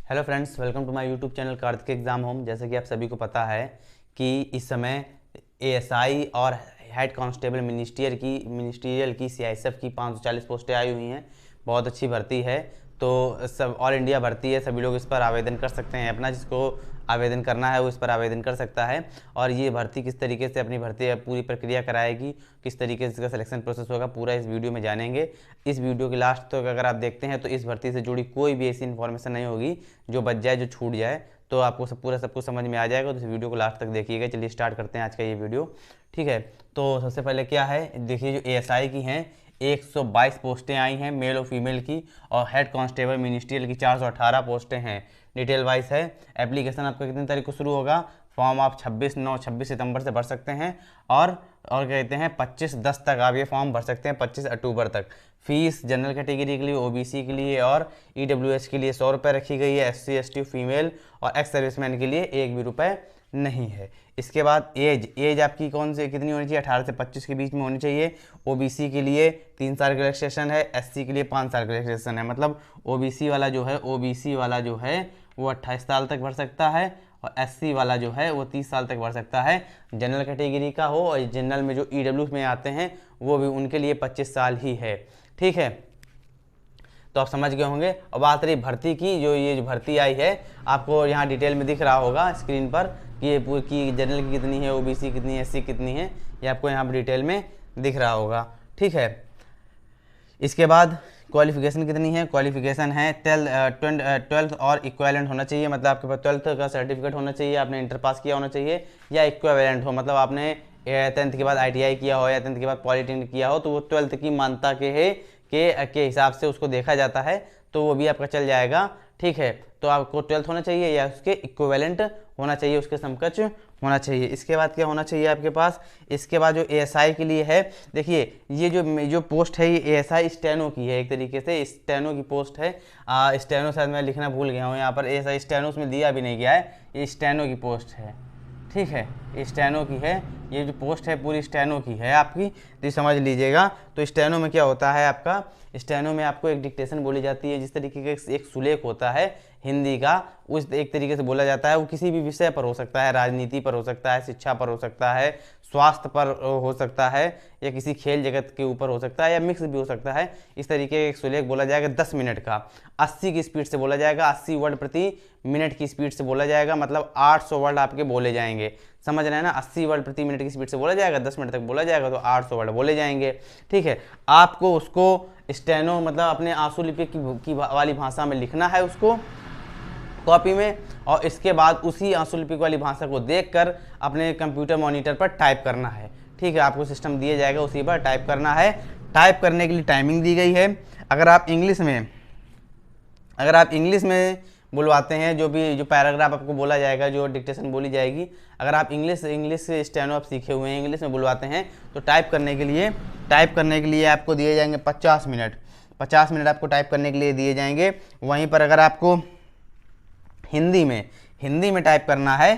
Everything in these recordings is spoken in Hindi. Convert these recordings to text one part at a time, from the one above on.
Hello friends, welcome to my YouTube channel Kartik exam home. जैसे कि आप सभी को पता है कि इस समय एएसआई और हेड कांस्टेबल मिनिस्ट्रियल की सीआईएसएफ की 540 पोस्टें आई हुई हैं। बहुत अच्छी भर्ती है। तो सब ऑल इंडिया भर्ती है, सभी लोग इस पर आवेदन कर सकते हैं। अपना जिसको आवेदन करना है वो इस पर आवेदन कर सकता है। और ये भर्ती किस तरीके से अपनी भर्ती पूरी प्रक्रिया कराएगी, किस तरीके से इसका सिलेक्शन प्रोसेस होगा, पूरा इस वीडियो में जानेंगे। इस वीडियो के लास्ट तक अगर आप देखते हैं तो इस भर्ती से जुड़ी कोई भी ऐसी इन्फॉर्मेशन नहीं होगी जो बच जाए, जो छूट जाए। तो आपको सब कुछ समझ में आ जाएगा। तो इस वीडियो को लास्ट तक देखिएगा। चलिए स्टार्ट करते हैं आज का ये वीडियो। ठीक है, तो सबसे पहले क्या है, देखिए जो एएसआई की हैं 122 पोस्टें आई हैं मेल और फीमेल की, और हेड कांस्टेबल मिनिस्ट्रियल की 418 पोस्टें हैं। डिटेल वाइज है। एप्लीकेशन आपका कितनी तारीख को शुरू होगा, फॉर्म आप 26 सितंबर से भर सकते हैं। और कहते हैं 25/10 तक आप ये फॉर्म भर सकते हैं, 25 अक्टूबर तक। फीस जनरल कैटेगरी के लिए, ओबीसी के लिए और ईडब्ल्यूएस के लिए 100 रुपये रखी गई है। एससी एसटी फीमेल और एक्स सर्विसमैन के लिए 1 भी रुपये नहीं है। इसके बाद एज आपकी कौन से कितनी होनी चाहिए, 18 से 25 के बीच में होनी चाहिए। ओबीसी के लिए 3 साल का रिलैक्सेशन है, एससी के लिए 5 साल का रिलैक्सेशन है। मतलब ओबीसी वाला जो है वो 28 साल तक भर सकता है, और एससी वाला जो है वो 30 साल तक भर सकता है। जनरल कैटेगरी का हो, और जनरल में जो ईडब्ल्यू में आते हैं वो भी उनके लिए 25 साल ही है। ठीक है, तो आप समझ गए होंगे। और बात रही भर्ती की, ये जो भर्ती आई है आपको यहाँ डिटेल में दिख रहा होगा स्क्रीन पर कि ये पूरी की जनरल की कितनी है, ओबीसी कितनी है, एससी कितनी है, ये आपको यहाँ पर डिटेल में दिख रहा होगा। ठीक है, इसके बाद क्वालिफिकेशन कितनी है, क्वालिफिकेशन है 12th और इक्विवेलेंट होना चाहिए। मतलब आपके पास 12th का सर्टिफिकेट होना चाहिए, आपने इंटर पास किया होना चाहिए, या इक्विवेलेंट हो मतलब आपने 10th के बाद आईटीआई किया हो या 10th के बाद पॉलिटेक्निक किया हो, तो वो 12th की मान्यता के हिसाब से उसको देखा जाता है, तो वो भी आपका चल जाएगा। ठीक है, तो आपको 12th होना चाहिए या उसके इक्विवेलेंट होना चाहिए, उसके समकक्ष होना चाहिए। इसके बाद क्या होना चाहिए आपके पास, इसके बाद जो एएसआई के लिए है, देखिए ये जो पोस्ट है ये एएसआई स्टेनो की है, एक तरीके से स्टेनो की पोस्ट है। स्टेनो शायद मैं लिखना भूल गया हूँ, यहाँ पर एएसआई स्टेनो उसमें दिया भी नहीं गया है, ये स्टेनो की पोस्ट है। ठीक है, ये स्टेनो की है, ये जो पोस्ट है पूरी स्टेनो की है आपकी, तो समझ लीजिएगा। तो स्टेनो में क्या होता है आपका, स्टेनो में आपको एक डिक्टेशन बोली जाती है, जिस तरीके का एक सुलेख होता है हिंदी का, उस एक तरीके से बोला जाता है। वो किसी भी विषय पर हो सकता है, राजनीति पर हो सकता है, शिक्षा पर हो सकता है, स्वास्थ्य पर हो सकता है, या किसी खेल जगत के ऊपर हो सकता है, या मिक्स भी हो सकता है। इस तरीके का एक सुलेख बोला जाएगा 10 मिनट का, 80 की स्पीड से बोला जाएगा, 80 वर्ड प्रति मिनट की स्पीड से बोला जाएगा। मतलब 800 वर्ड आपके बोले जाएंगे, समझ रहे हैं ना। 80 वर्ड प्रति मिनट की स्पीड से बोला जाएगा, 10 मिनट तक बोला जाएगा तो 800 वर्ड बोले जाएंगे। ठीक है, आपको उसको स्टेनो मतलब अपने आंसू लिपि की वाली भाषा में लिखना है उसको कॉपी में, और इसके बाद उसी आंसू लिपि वाली भाषा को देखकर अपने कंप्यूटर मॉनिटर पर टाइप करना है। ठीक है, आपको सिस्टम दिया जाएगा, उसी पर टाइप करना है। टाइप करने के लिए टाइमिंग दी गई है। अगर आप इंग्लिश में बुलवाते हैं, जो पैराग्राफ आपको बोला जाएगा, जो डिक्टेशन बोली जाएगी, अगर आप इंग्लिश से स्टेनो आप सीखे हुए हैं, इंग्लिश में बुलवाते हैं, तो टाइप करने के लिए आपको दिए जाएंगे 50 मिनट। 50 मिनट आपको टाइप करने के लिए दिए जाएंगे। वहीं पर अगर आपको हिंदी में टाइप करना है,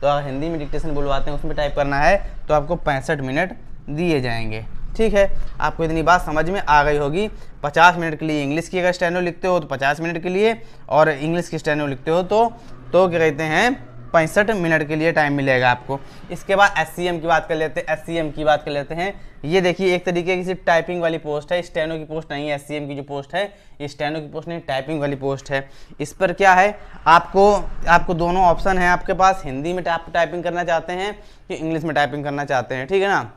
तो अगर हिंदी में डिक्टेशन बुलवाते हैं उसमें टाइप करना है, तो आपको 65 मिनट दिए जाएंगे। ठीक है, आपको इतनी बात समझ में आ गई होगी। 50 मिनट के लिए इंग्लिश की अगर स्टेनो लिखते हो तो 50 मिनट के लिए, और इंग्लिश की स्टेनो लिखते हो तो क्या कहते हैं 65 मिनट के लिए टाइम मिलेगा आपको। इसके बाद एससीएम की बात कर लेते हैं। ये देखिए एक तरीके की सिर्फ टाइपिंग वाली पोस्ट है, स्टेनो की पोस्ट नहीं है। एससीएम की जो पोस्ट है ये स्टेनो की पोस्ट नहीं, टाइपिंग वाली पोस्ट है। इस पर क्या है, आपको दोनों ऑप्शन है आपके पास, हिंदी में टाइपिंग करना चाहते हैं कि इंग्लिश में टाइपिंग करना चाहते हैं। ठीक है ना,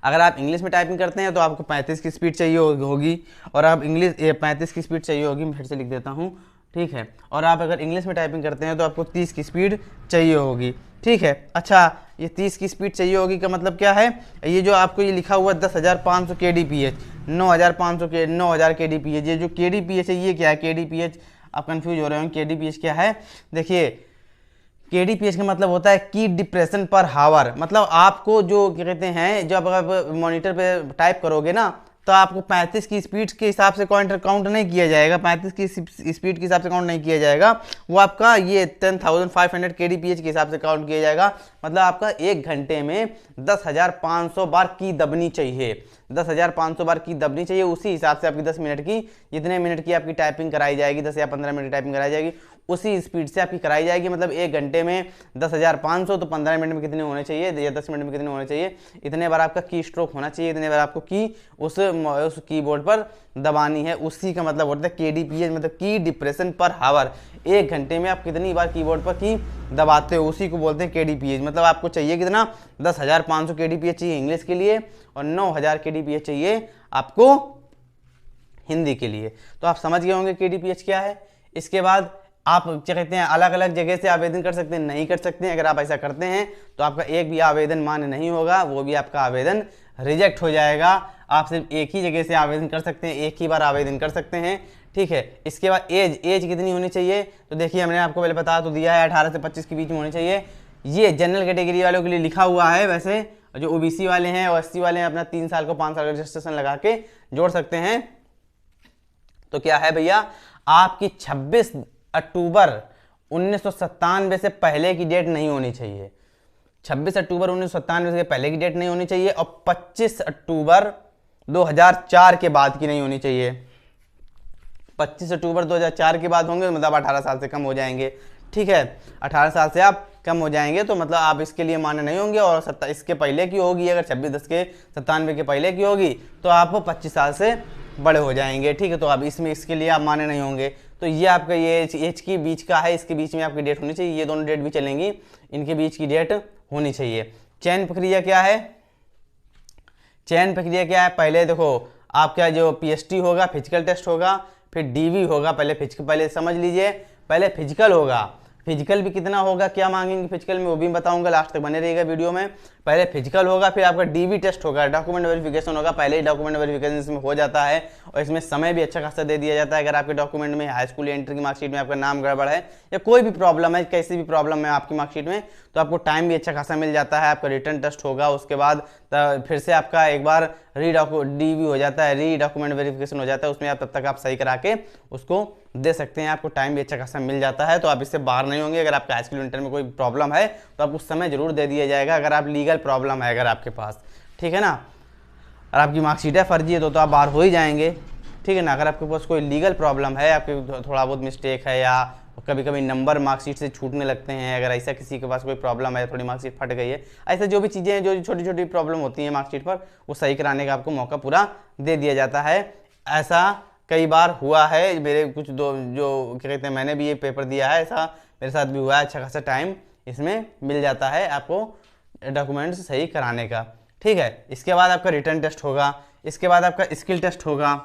अगर आप इंग्लिश में टाइपिंग करते हैं तो आपको 35 की स्पीड चाहिए होगी, और आप 35 की स्पीड चाहिए होगी, मैं फिर से लिख देता हूँ। ठीक है, और आप अगर इंग्लिश में टाइपिंग करते हैं तो आपको 30 की स्पीड चाहिए होगी। ठीक है, अच्छा ये 30 की स्पीड चाहिए होगी का मतलब क्या है, ये जो आपको ये लिखा हुआ 10,500 kDPH, 9,000 kDPH, ये जो kDPH है ये क्या है, kDPH आप कंफ्यूज हो रहे हो, kDPH क्या है। देखिए kDPH का मतलब होता है की डिप्रेशन पर हावर। मतलब आपको जो क्या कहते हैं, जब आप मॉनिटर पे टाइप करोगे ना, तो आपको 35 की स्पीड के हिसाब से काउंट नहीं किया जाएगा, 35 की स्पीड के हिसाब से काउंट नहीं किया जाएगा, वो आपका ये 10,500 kdph के हिसाब से काउंट किया जाएगा। मतलब आपका 1 घंटे में 10,500 बार की दबनी चाहिए, 10,500 बार की दबनी चाहिए। उसी हिसाब से आपकी 10 मिनट की, जितने मिनट की आपकी टाइपिंग कराई जाएगी, 10 या 15 मिनट की टाइपिंग कराई जाएगी, उसी स्पीड से आपकी कराई जाएगी। मतलब 1 घंटे में 10,500, तो 15 मिनट में कितने होने चाहिए या 10 मिनट में कितने होने चाहिए, इतने बार आपका की स्ट्रोक होना चाहिए, इतने बार आपको की उस कीबोर्ड पर दबानी है। उसी का मतलब होता है kdph, मतलब की डिप्रेशन पर हावर। 1 घंटे में आप कितनी बार कीबोर्ड पर की दबाते हो, उसी को बोलते हैं kdph। मतलब आपको चाहिए कितना, 10,500 kdph चाहिए इंग्लिश के लिए और 9,000 kdph चाहिए आपको हिंदी के लिए। तो आप समझ गए होंगे kdph क्या है। इसके बाद आप क्या कहते हैं, अलग अलग जगह से आवेदन कर सकते हैं, नहीं कर सकते हैं। अगर आप ऐसा करते हैं तो आपका एक भी आवेदन मान्य नहीं होगा, वो भी आपका आवेदन रिजेक्ट हो जाएगा। आप सिर्फ एक ही जगह से आवेदन कर सकते हैं, एक ही बार आवेदन कर सकते हैं, ठीक है। इसके बाद एज कितनी होनी चाहिए, तो देखिए हमने आपको पहले बता तो दिया है, 18 से 25 के बीच में होनी चाहिए। ये जनरल कैटेगरी वालों के लिए लिखा हुआ है, वैसे जो ओबीसी वाले हैं और एससी वाले हैं अपना 3 साल को 5 साल का रजिस्ट्रेशन लगा के जोड़ सकते हैं। तो क्या है भैया, आपकी 26 अक्टूबर 1997 से पहले की डेट नहीं होनी चाहिए, 26 अक्टूबर 1997 से पहले की डेट नहीं होनी चाहिए, और 25 अक्टूबर 2004 के बाद की नहीं होनी चाहिए। 25 अक्टूबर 2004 के बाद होंगे मतलब 18 साल से कम हो जाएंगे, ठीक है। 18 साल से आप कम हो जाएंगे तो मतलब आप इसके लिए मान्य नहीं होंगे। और इसके पहले की होगी, अगर 26/10 के 97 के पहले की होगी तो आप 25 साल से बड़े हो जाएंगे, ठीक है। तो अब इसमें इसके लिए आप मान्य नहीं होंगे। तो ये आपका ये एज की बीच का है, इसके बीच में आपकी डेट होनी चाहिए। ये दोनों डेट भी चलेंगी, इनके बीच की डेट होनी चाहिए। चयन प्रक्रिया क्या है, चयन प्रक्रिया क्या है, पहले देखो आपका जो पीएसटी होगा, फिजिकल टेस्ट होगा, फिर डीवी होगा। पहले समझ लीजिए, पहले फिजिकल होगा। फिजिकल भी कितना होगा, क्या मांगेंगे फिजिकल में, वो भी बताऊंगा, लास्ट तक बने रहिएगा वीडियो में। पहले फिजिकल होगा, फिर आपका डीवी टेस्ट होगा, डॉक्यूमेंट वेरिफिकेशन होगा। पहले ही डॉक्यूमेंट वेरिफिकेशन इसमें हो जाता है और इसमें समय भी अच्छा खासा दे दिया जाता है। अगर आपके डॉक्यूमेंट में हाई स्कूल एंट्री की मार्कशीट में आपका नाम गड़बड़ है या कोई भी प्रॉब्लम है, कैसी भी प्रॉब्लम है आपकी मार्कशीट में, तो आपको टाइम भी अच्छा खासा मिल जाता है। आपका रिटर्न टेस्ट होगा, उसके बाद फिर से आपका एक बार डीवी हो जाता है, री डॉक्यूमेंट वेरिफिकेशन हो जाता है। उसमें आप तब तक आप सही करा के उसको दे सकते हैं, आपको टाइम भी अच्छा खासा मिल जाता है। तो आप इससे बाहर नहीं होंगे। अगर आपका हाई स्कूल इंटर में कोई प्रॉब्लम है तो आपको समय जरूर दे दिया जाएगा, अगर आप लीगल प्रॉब्लम है अगर आपके पास, ठीक है ना। और आपकी मार्कशीट है फर्जी है तो आप बाहर हो ही जाएंगे, ठीक है ना। अगर आपके पास कोई लीगल प्रॉब्लम है, आपके थोड़ा बहुत मिस्टेक है या कभी कभी नंबर मार्कशीट से छूटने लगते हैं, अगर ऐसा किसी के पास कोई प्रॉब्लम है, थोड़ी मार्कशीट फट गई है, ऐसे जो भी चीज़ें हैं, जो छोटी छोटी प्रॉब्लम होती हैं मार्कशीट पर, वो सही कराने का आपको मौका पूरा दे दिया जाता है। ऐसा कई बार हुआ है, मेरे कुछ दो जो क्या कहते हैं, मैंने भी ये पेपर दिया है, ऐसा मेरे साथ भी हुआ है। अच्छा खासा टाइम इसमें मिल जाता है आपको डॉक्यूमेंट्स सही कराने का, ठीक है। इसके बाद आपका रिटर्न टेस्ट होगा, इसके बाद आपका स्किल टेस्ट होगा।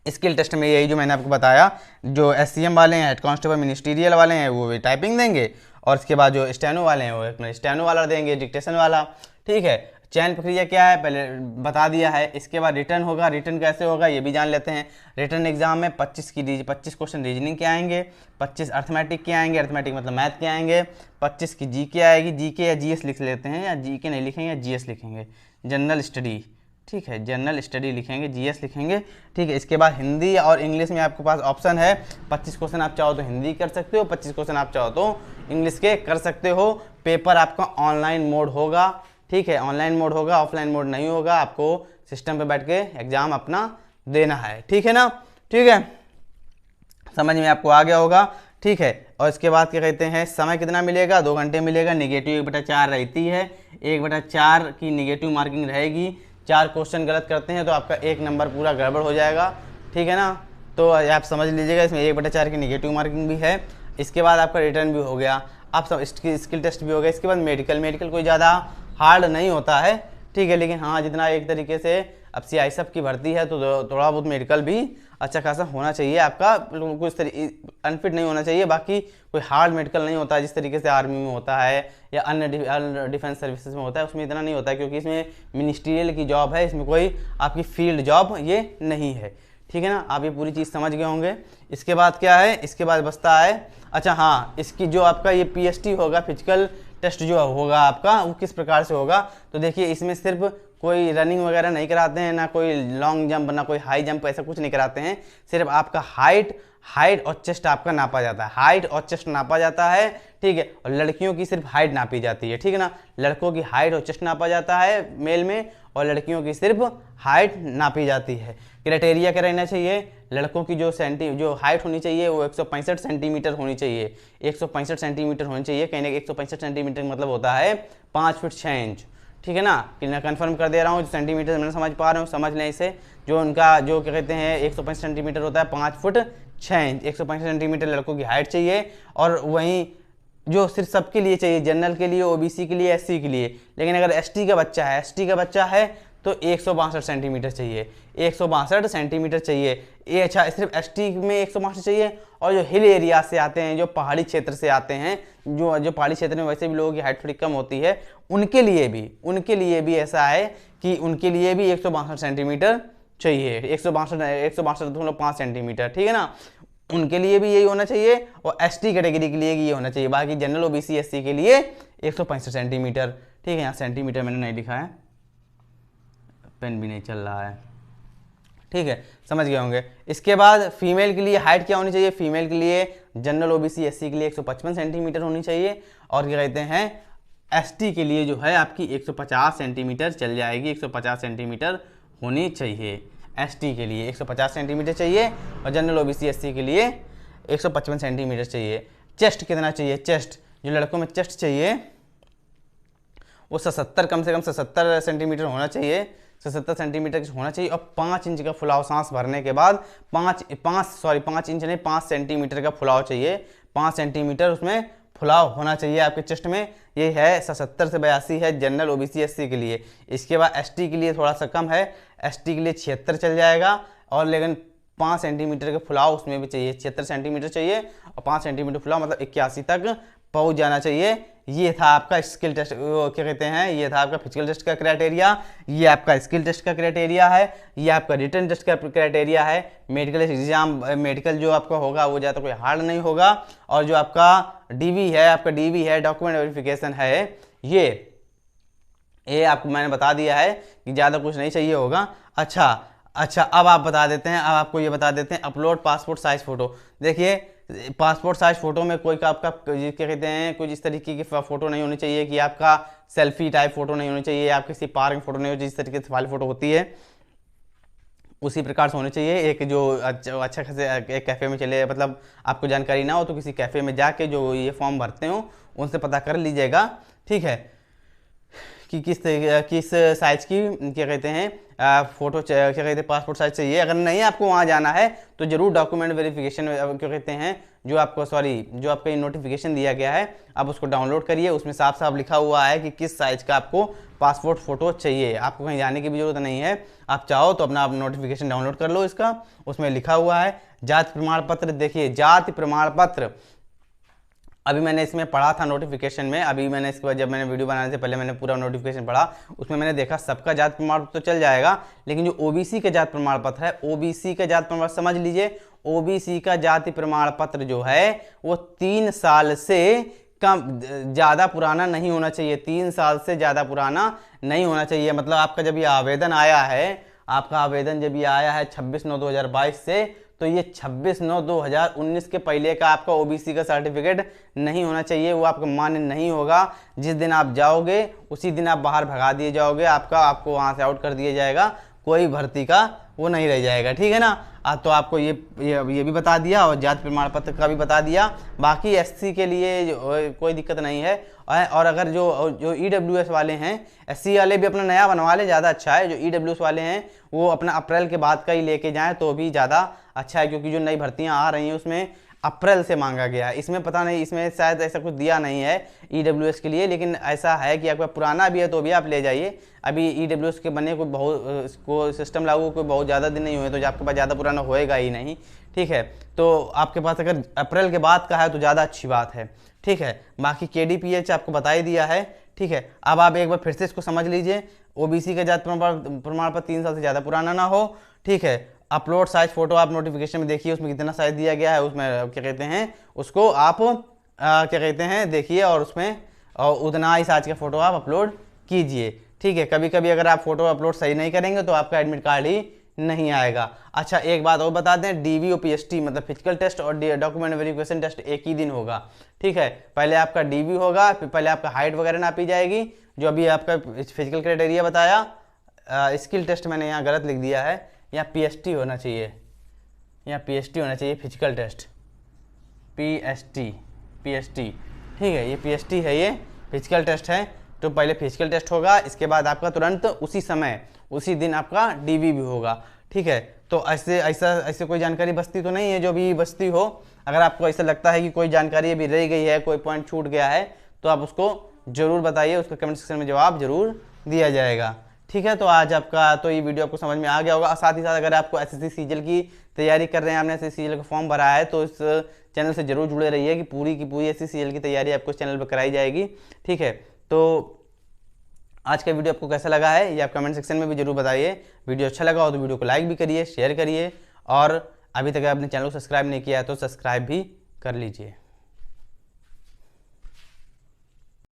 स्किल टेस्ट में यही जो मैंने आपको बताया, जो एससीएम वाले हैं, हेड कांस्टेबल मिनिस्टीरियल वाले हैं, वो भी टाइपिंग देंगे, और इसके बाद जो स्टेनो वाले हैं वो स्टेनो वाला देंगे, डिक्टेशन वाला, ठीक है। चयन प्रक्रिया क्या है पहले बता दिया है। इसके बाद रिटर्न होगा, रिटर्न कैसे होगा ये भी जान लेते हैं। रिटर्न एग्जाम में 25 क्वेश्चन रीजनिंग के आएंगे, 25 अर्थमेटिक के आएंगे, अर्थमेटिक मतलब मैथ के आएंगे, 25 की जीके आएगी, जीके या जीएस लिख लेते हैं, या जीके नहीं लिखेंगे या जीएस लिखेंगे, जनरल स्टडी, ठीक है, जनरल स्टडी लिखेंगे, जीएस लिखेंगे, ठीक है। इसके बाद हिंदी और इंग्लिश में आपके पास ऑप्शन है, 25 क्वेश्चन आप चाहो तो हिंदी कर सकते हो, 25 क्वेश्चन आप चाहो तो इंग्लिश के कर सकते हो। पेपर आपका ऑनलाइन मोड होगा, ठीक है, ऑनलाइन मोड होगा, ऑफलाइन मोड नहीं होगा। आपको सिस्टम पे बैठ के एग्जाम अपना देना है, ठीक है ना, ठीक है, समझ में आपको आ गया होगा, ठीक है। और इसके बाद क्या कहते हैं, समय कितना मिलेगा, 2 घंटे मिलेगा। नेगेटिव 1/4 रहती है, 1/4 की नेगेटिव मार्किंग रहेगी। 4 क्वेश्चन गलत करते हैं तो आपका 1 नंबर पूरा गड़बड़ हो जाएगा, ठीक है ना। तो आप समझ लीजिएगा, इसमें 1/4 की नेगेटिव मार्किंग भी है। इसके बाद आपका रिटर्न भी हो गया, आप सब स्किल टेस्ट भी हो गया। इसके बाद मेडिकल कोई ज़्यादा हार्ड नहीं होता है, ठीक है, लेकिन हाँ जितना एक तरीके से अब सीआईएसएफ की भर्ती है तो थोड़ा बहुत मेडिकल भी अच्छा खासा होना चाहिए आपका, कुछ अनफिट नहीं होना चाहिए। बाकी कोई हार्ड मेडिकल नहीं होता है जिस तरीके से आर्मी में होता है या अन्य डिफेंस सर्विसेज में होता है, उसमें इतना नहीं होता है, क्योंकि इसमें मिनिस्ट्रियल की जॉब है, इसमें कोई आपकी फील्ड जॉब ये नहीं है, ठीक है ना। आप ये पूरी चीज़ समझ गए होंगे। इसके बाद क्या है, इसके बाद बचता है, अच्छा हाँ, इसकी जो आपका ये पीएसटी होगा, फिजिकल टेस्ट जो होगा आपका, वो किस प्रकार से होगा, तो देखिए इसमें सिर्फ कोई रनिंग वगैरह नहीं कराते हैं, ना कोई लॉन्ग जंप, ना कोई हाई जंप, ऐसा कुछ नहीं कराते हैं। सिर्फ आपका हाइट और चेस्ट आपका नापा जाता है, हाइट और चेस्ट नापा जाता है, ठीक है। और लड़कियों की सिर्फ हाइट नापी जाती है, ठीक है ना। लड़कों की हाइट और चेस्ट नापा जाता है मेल में, और लड़कियों की सिर्फ हाइट नापी जाती है। क्राइटेरिया क्या रहना चाहिए, लड़कों की जो हाइट होनी चाहिए वो 165 सेंटीमीटर होनी चाहिए, 165 सेंटीमीटर होनी चाहिए। कहने का 165 सेंटीमीटर मतलब होता है 5 फीट 6 इंच, ठीक है ना। कि मैं कंफर्म कर दे रहा हूँ, सेंटीमीटर मैंने समझ पा रहा हूँ, समझ लें इसे। जो उनका जो क्या कहते हैं 165 सेंटीमीटर होता है 5 फुट 6 इंच, 165 सेंटीमीटर लड़कों की हाइट चाहिए। और वहीं जो सिर्फ सबके लिए चाहिए, जनरल के लिए, ओबीसी के लिए, एससी के लिए। लेकिन अगर एसटी का बच्चा है तो 162 सेंटीमीटर चाहिए, 162 सेंटीमीटर चाहिए। ये अच्छा, सिर्फ एसटी में 162 चाहिए। और जो हिल एरिया से आते हैं, जो पहाड़ी क्षेत्र से आते हैं, जो पहाड़ी क्षेत्र में वैसे भी लोगों की हाइट थोड़ी कम होती है, उनके लिए भी ऐसा है कि उनके लिए भी 162 सेंटीमीटर चाहिए, 162.5 सेंटीमीटर, ठीक है ना। उनके लिए भी यही होना चाहिए, और एसटी कैटेगरी के लिए ये होना चाहिए। बाकी जनरल, ओबीसी, एससी के लिए 165 सेंटीमीटर, ठीक है। यहाँ सेंटीमीटर मैंने नहीं लिखा है, पेन भी नहीं चल रहा है, ठीक है, समझ गए होंगे। इसके बाद फीमेल के लिए हाइट क्या होनी चाहिए, फीमेल के लिए जनरल, ओबीसी, एससी के लिए 155 सेंटीमीटर होनी चाहिए। और क्या कहते हैं एसटी के लिए जो है आपकी 150 सेंटीमीटर चल जाएगी, 150 सेंटीमीटर होनी चाहिए। एसटी के लिए 150 सेंटीमीटर चाहिए, और जनरल, ओबीसी, एससी के लिए 155 सेंटीमीटर चाहिए। चेस्ट कितना चाहिए, चेस्ट जो लड़कों में चेस्ट चाहिए वो 77, कम से कम 77 सेंटीमीटर होना चाहिए, 77 सेंटीमीटर होना चाहिए। और 5 इंच का फुलाव सांस भरने के बाद 5 इंच नहीं, 5 सेंटीमीटर का फुलाव चाहिए, 5 सेंटीमीटर उसमें फुलाव होना चाहिए आपके चेस्ट में। ये है 77 से 82 है जनरल, ओबीसी, एससी के लिए। इसके बाद एसटी के लिए थोड़ा सा कम है, एसटी के लिए 76 चल जाएगा। और लेकिन 5 सेंटीमीटर का फुलाव उसमें भी चाहिए, 76 सेंटीमीटर चाहिए, और 5 सेंटीमीटर फुलाव मतलब 81 तक पहुंच जाना चाहिए। ये था आपका स्किल टेस्ट, क्या कहते हैं, ये था आपका फिजिकल टेस्ट का क्राइटेरिया, ये आपका स्किल टेस्ट का क्राइटेरिया है, ये आपका रिटन टेस्ट का क्राइटेरिया है। मेडिकल एग्जाम, मेडिकल जो आपका होगा वो ज़्यादा कोई हार्ड नहीं होगा। और जो आपका डीवी है, डॉक्यूमेंट वेरिफिकेशन है, ये आपको मैंने बता दिया है कि ज़्यादा कुछ नहीं चाहिए होगा। अच्छा, अब आप बता देते हैं, अब आपको ये बता देते हैं अपलोड पासपोर्ट साइज फ़ोटो। देखिए पासपोर्ट साइज फ़ोटो में कोई का आपका क्या कहते हैं कुछ इस तरीके की फ़ोटो नहीं होनी चाहिए कि आपका सेल्फी टाइप फ़ोटो नहीं होनी चाहिए, आप किसी पार्क में फ़ोटो नहीं हो, जिस तरीके से वाली फ़ोटो होती है उसी प्रकार से होनी चाहिए। एक जो अच्छा खासे एक कैफ़े में चले, मतलब आपको जानकारी ना हो तो किसी कैफ़े में जाके जो ये फॉर्म भरते हो उनसे पता कर लीजिएगा, ठीक है, कि किस साइज़ की क्या कहते हैं फ़ोटो क्या कहते हैं पासपोर्ट साइज चाहिए। अगर नहीं आपको वहाँ जाना है तो ज़रूर डॉक्यूमेंट वेरिफिकेशन क्या कहते हैं जो आपका ये नोटिफिकेशन दिया गया है आप उसको डाउनलोड करिए। उसमें साफ साफ लिखा हुआ है कि किस साइज़ का आपको पासपोर्ट फ़ोटो चाहिए। आपको कहीं जाने की भी ज़रूरत नहीं है, आप चाहो तो अपना नोटिफिकेशन डाउनलोड कर लो इसका, उसमें लिखा हुआ है। जाति प्रमाण पत्र, देखिए जाति प्रमाण पत्र अभी मैंने इसमें पढ़ा था नोटिफिकेशन में, अभी मैंने इसके बाद जब मैंने वीडियो बनाने से पहले मैंने पूरा नोटिफिकेशन पढ़ा, उसमें मैंने देखा सबका जाति प्रमाण पत्र तो चल जाएगा, लेकिन जो ओबीसी का जाति प्रमाण पत्र है, ओबीसी का जाति प्रमाण समझ लीजिए, ओबीसी का जाति प्रमाण पत्र जो है वो 3 साल से कम ज़्यादा पुराना नहीं होना चाहिए, 3 साल से ज़्यादा पुराना नहीं होना चाहिए। मतलब आपका जब ये आवेदन आया है, आपका आवेदन जब ये आया है 26/9/2022 से, तो ये 26/9/2019 के पहले का आपका ओबीसी का सर्टिफिकेट नहीं होना चाहिए, वो आपका मान्य नहीं होगा। जिस दिन आप जाओगे उसी दिन आप बाहर भगा दिए जाओगे, आपको वहाँ से आउट कर दिया जाएगा, कोई भर्ती का वो नहीं रह जाएगा, ठीक है ना। तो आपको ये भी बता दिया और जाति प्रमाण पत्र का भी बता दिया। बाकी एससी के लिए कोई दिक्कत नहीं है। और अगर जो ईडब्ल्यूएस वाले हैं, एससी वाले भी अपना नया बनवा ले, ज़्यादा अच्छा है। जो ईडब्ल्यूएस वाले हैं वो अपना अप्रैल के बाद का ही लेके जाएं तो भी ज़्यादा अच्छा है, क्योंकि जो नई भर्तियां आ रही हैं उसमें अप्रैल से मांगा गया है। इसमें पता नहीं, इसमें शायद ऐसा कुछ दिया नहीं है ईडब्ल्यूएस के लिए, लेकिन ऐसा है कि आपका पुराना भी है तो भी आप ले जाइए। अभी ईडब्ल्यूएस के बनने को सिस्टम लागू कोई बहुत ज़्यादा दिन नहीं हुए, तो आपके पास ज़्यादा पुराना होएगा ही नहीं, ठीक है। तो आपके पास अगर अप्रैल के बाद का है तो ज़्यादा अच्छी बात है, ठीक है। बाकी केडीपीएच आपको बता ही दिया है, ठीक है। अब आप एक बार फिर से इसको समझ लीजिए, ओबीसी का जाति प्रमाण पत्र 3 साल से ज़्यादा पुराना ना हो, ठीक है। अपलोड साइज फ़ोटो आप नोटिफिकेशन में देखिए, उसमें कितना साइज दिया गया है, उसमें क्या कहते हैं उसको आप क्या कहते हैं देखिए, और उसमें उतना ही साइज का फ़ोटो आप अपलोड कीजिए, ठीक है। कभी कभी अगर आप फोटो अपलोड सही नहीं करेंगे तो आपका एडमिट कार्ड ही नहीं आएगा। अच्छा, एक बात और बता दें, डीवी और पीएसटी मतलब फिजिकल टेस्ट और डॉक्यूमेंट वेरिफिकेशन टेस्ट एक ही दिन होगा। ठीक है, पहले आपका डीवी होगा, फिर पहले आपका हाइट वगैरह नापी जाएगी, जो अभी आपका फिजिकल क्राइटेरिया बताया। स्किल टेस्ट मैंने यहाँ गलत लिख दिया है, यहाँ पीएसटी होना चाहिए, यहाँ पीएसटी होना चाहिए, फिजिकल टेस्ट पीएसटी। ठीक है, ये पीएसटी है, ये फिजिकल टेस्ट है। तो पहले फिजिकल टेस्ट होगा, इसके बाद आपका तुरंत उसी समय उसी दिन आपका डीवी भी होगा। ठीक है, तो ऐसे कोई जानकारी बचती तो नहीं है, जो भी बचती हो, अगर आपको ऐसा लगता है कि कोई जानकारी अभी रह गई है, कोई पॉइंट छूट गया है, तो आप उसको जरूर बताइए, उसका कमेंट सेक्शन में जवाब जरूर दिया जाएगा। ठीक है, तो आज आपका तो ये वीडियो आपको समझ में आ गया होगा। साथ ही साथ अगर आपको एसएससी सीजीएल की तैयारी कर रहे हैं, आपने एसएससी सीजीएल का फॉर्म भरा है, तो इस चैनल से जरूर जुड़े रहिए कि पूरी की पूरी एसएससी सीजीएल की तैयारी आपको इस चैनल पर कराई जाएगी। ठीक है, तो आज का वीडियो आपको कैसा लगा है ये आप कमेंट सेक्शन में भी जरूर बताइए। वीडियो अच्छा लगा हो तो वीडियो को लाइक भी करिए, शेयर करिए, और अभी तक आपने चैनल को सब्सक्राइब नहीं किया है तो सब्सक्राइब भी कर लीजिए।